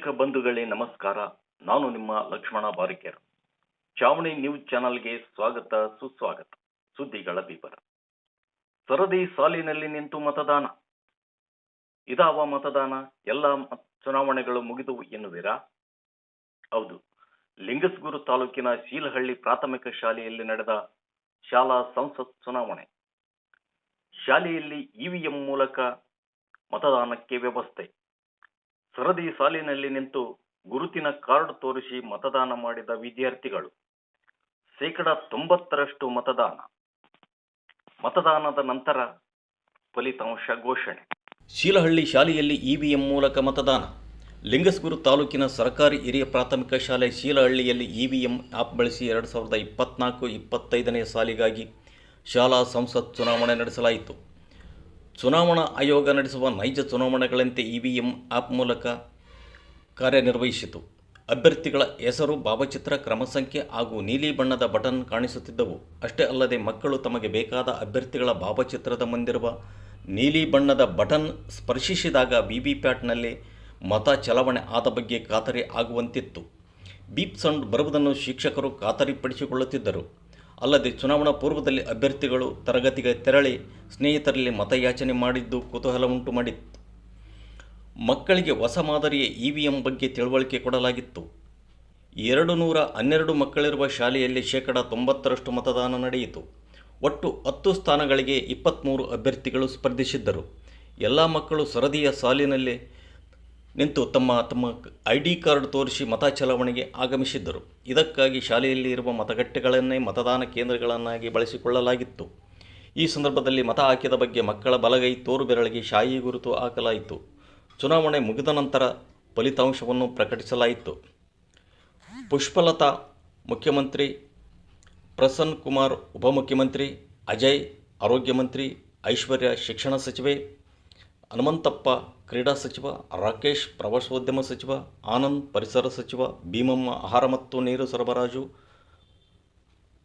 ವೀಕ್ಷಕ ಬಂಧುಗಳೇ ನಮಸ್ಕಾರ. ನಾನು ನಿಮ್ಮ ಲಕ್ಷ್ಮಣ ಬಾರಿಕೆರ್. ಚಾವಣಿ ನ್ಯೂಸ್ ಚಾನಲ್ಗೆ ಸ್ವಾಗತ ಸುಸ್ವಾಗತ. ಸುದ್ದಿಗಳ ವಿವರ. ಸರದಿ ಸಾಲಿನಲ್ಲಿ ನಿಂತು ಮತದಾನ. ಇದಾವ ಮತದಾನ? ಎಲ್ಲ ಚುನಾವಣೆಗಳು ಮುಗಿದುವು ಎನ್ನುವಿರಾ? ಹೌದು, ಲಿಂಗಸ್ಗೂರು ತಾಲೂಕಿನ ಶೀಲಹಳ್ಳಿ ಪ್ರಾಥಮಿಕ ಶಾಲೆಯಲ್ಲಿ ನಡೆದ ಶಾಲಾ ಸಂಸತ್ ಚುನಾವಣೆ. ಶಾಲೆಯಲ್ಲಿ ಇವಿಎಂ ಮೂಲಕ ಮತದಾನಕ್ಕೆ ವ್ಯವಸ್ಥೆ. ಸರದಿ ಸಾಲಿನಲ್ಲಿ ನಿಂತು ಗುರುತಿನ ಕಾರ್ಡ್ ತೋರಿಸಿ ಮತದಾನ ಮಾಡಿದ ವಿದ್ಯಾರ್ಥಿಗಳು. 90% ಮತದಾನ. ಮತದಾನದ ನಂತರ ಫಲಿತಾಂಶ ಘೋಷಣೆ. ಶೀಲಹಳ್ಳಿ ಶಾಲೆಯಲ್ಲಿ ಇವಿಎಂ ಮೂಲಕ ಮತದಾನ. ಲಿಂಗಸ್ಗೂರು ತಾಲೂಕಿನ ಸರ್ಕಾರಿ ಹಿರಿಯ ಪ್ರಾಥಮಿಕ ಶಾಲೆ ಶೀಲಹಳ್ಳಿಯಲ್ಲಿ ಇವಿಎಂ ಆ್ಯಪ್ ಬಳಸಿ 2024-25ನೇ ಸಾಲಿಗಾಗಿ ಶಾಲಾ ಸಂಸತ್ ಚುನಾವಣೆ ನಡೆಸಲಾಯಿತು. ಚುನಾವಣಾ ಆಯೋಗ ನಡೆಸುವ ನೈಜ ಚುನಾವಣೆಗಳಂತೆ ಇವಿಎಂ ಆ್ಯಪ್ ಮೂಲಕ ಕಾರ್ಯನಿರ್ವಹಿಸಿತು. ಅಭ್ಯರ್ಥಿಗಳ ಹೆಸರು, ಭಾವಚಿತ್ರ, ಕ್ರಮಸಂಖ್ಯೆ ಹಾಗೂ ನೀಲಿ ಬಣ್ಣದ ಬಟನ್ ಕಾಣಿಸುತ್ತಿದ್ದವು. ಅಷ್ಟೇ ಅಲ್ಲದೆ ಮಕ್ಕಳು ತಮಗೆ ಬೇಕಾದ ಅಭ್ಯರ್ಥಿಗಳ ಭಾವಚಿತ್ರದ ಮುಂದಿರುವ ನೀಲಿ ಬಣ್ಣದ ಬಟನ್ ಸ್ಪರ್ಶಿಸಿದಾಗ ವಿವಿಪ್ಯಾಟ್ನಲ್ಲಿ ಮತ ಚಲಾವಣೆ ಆದ ಬಗ್ಗೆ ಖಾತರಿ ಆಗುವಂತಿತ್ತು. ಬೀಪ್ ಸೌಂಡ್ ಬರುವುದನ್ನು ಶಿಕ್ಷಕರು ಖಾತರಿಪಡಿಸಿಕೊಳ್ಳುತ್ತಿದ್ದರು. ಅಲ್ಲದೆ ಚುನಾವಣಾ ಪೂರ್ವದಲ್ಲಿ ಅಭ್ಯರ್ಥಿಗಳು ತರಗತಿಗೆ ತೆರಳಿ ಸ್ನೇಹಿತರಲ್ಲಿ ಮತಯಾಚನೆ ಮಾಡಿದ್ದು ಕುತೂಹಲ ಉಂಟು ಮಾಡಿತ್ತು. ಮಕ್ಕಳಿಗೆ ಹೊಸ ಮಾದರಿಯ ಇವಿಎಂ ಬಗ್ಗೆ ತಿಳುವಳಿಕೆ ಕೊಡಲಾಗಿತ್ತು. 212 ಮಕ್ಕಳಿರುವ ಶಾಲೆಯಲ್ಲಿ 90% ಮತದಾನ ನಡೆಯಿತು. ಒಟ್ಟು 10 ಸ್ಥಾನಗಳಿಗೆ 23 ಅಭ್ಯರ್ಥಿಗಳು ಸ್ಪರ್ಧಿಸಿದ್ದರು. ಎಲ್ಲ ಮಕ್ಕಳು ಸರದಿಯ ಸಾಲಿನಲ್ಲಿ ನಿಂತು ತಮ್ಮ ಐಡಿ ಕಾರ್ಡ್ ತೋರಿಸಿ ಮತ ಚಲಾವಣೆಗೆ ಆಗಮಿಸಿದ್ದರು. ಇದಕ್ಕಾಗಿ ಶಾಲೆಯಲ್ಲಿ ಇರುವ ಮತಗಟ್ಟೆಗಳನ್ನೇ ಮತದಾನ ಕೇಂದ್ರಗಳನ್ನಾಗಿ ಬಳಸಿಕೊಳ್ಳಲಾಗಿತ್ತು. ಈ ಸಂದರ್ಭದಲ್ಲಿ ಮತ ಹಾಕಿದ ಬಗ್ಗೆ ಮಕ್ಕಳ ಬಲಗೈ ತೋರು ಬೆರಳಿಗೆ ಶಾಯಿ ಗುರುತು ಹಾಕಲಾಯಿತು. ಚುನಾವಣೆ ಮುಗಿದ ನಂತರ ಫಲಿತಾಂಶವನ್ನು ಪ್ರಕಟಿಸಲಾಯಿತು. ಪುಷ್ಪಲತಾ ಮುಖ್ಯಮಂತ್ರಿ, ಪ್ರಸನ್ನ ಕುಮಾರ್ ಉಪಮುಖ್ಯಮಂತ್ರಿ, ಅಜಯ್ ಆರೋಗ್ಯ ಮಂತ್ರಿ, ಐಶ್ವರ್ಯ ಶಿಕ್ಷಣ ಸಚಿವೆ, ಹನುಮಂತಪ್ಪ ಕ್ರೀಡಾ ಸಚಿವ, ರಾಕೇಶ್ ಪ್ರವಾಸೋದ್ಯಮ ಸಚಿವ, ಆನಂದ್ ಪರಿಸರ ಸಚಿವ, ಭೀಮಮ್ಮ ಆಹಾರ ಮತ್ತು ನೀರು ಸರಬರಾಜು,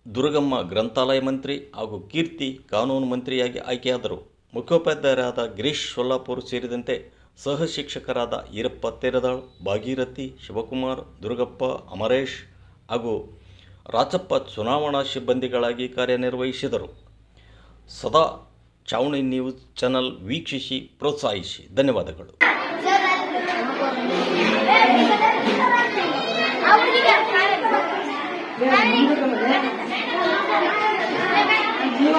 ದುರ್ಗಮ್ಮ ಗ್ರಂಥಾಲಯ ಮಂತ್ರಿ ಹಾಗೂ ಕೀರ್ತಿ ಕಾನೂನು ಮಂತ್ರಿಯಾಗಿ ಆಯ್ಕೆಯಾದರು. ಮುಖ್ಯೋಪಾಧ್ಯಾಯರಾದ ಗಿರೀಶ್ ಸೊಲ್ಲಾಪುರ್ ಸೇರಿದಂತೆ ಸಹ ಶಿಕ್ಷಕರಾದ ಈರಪ್ಪ ತೇರದಾಳ್, ಭಾಗೀರಥಿ, ಶಿವಕುಮಾರ್, ದುರ್ಗಪ್ಪ, ಅಮರೇಶ್ ಹಾಗೂ ರಾಚಪ್ಪ ಚುನಾವಣಾ ಸಿಬ್ಬಂದಿಗಳಾಗಿ ಕಾರ್ಯನಿರ್ವಹಿಸಿದರು. ಸದಾ ಚಾವಣಿ ನ್ಯೂಸ್ ಚಾನಲ್ ವೀಕ್ಷಿಸಿ ಪ್ರೋತ್ಸಾಹಿಸಿ. ಧನ್ಯವಾದಗಳು. ಜೀವ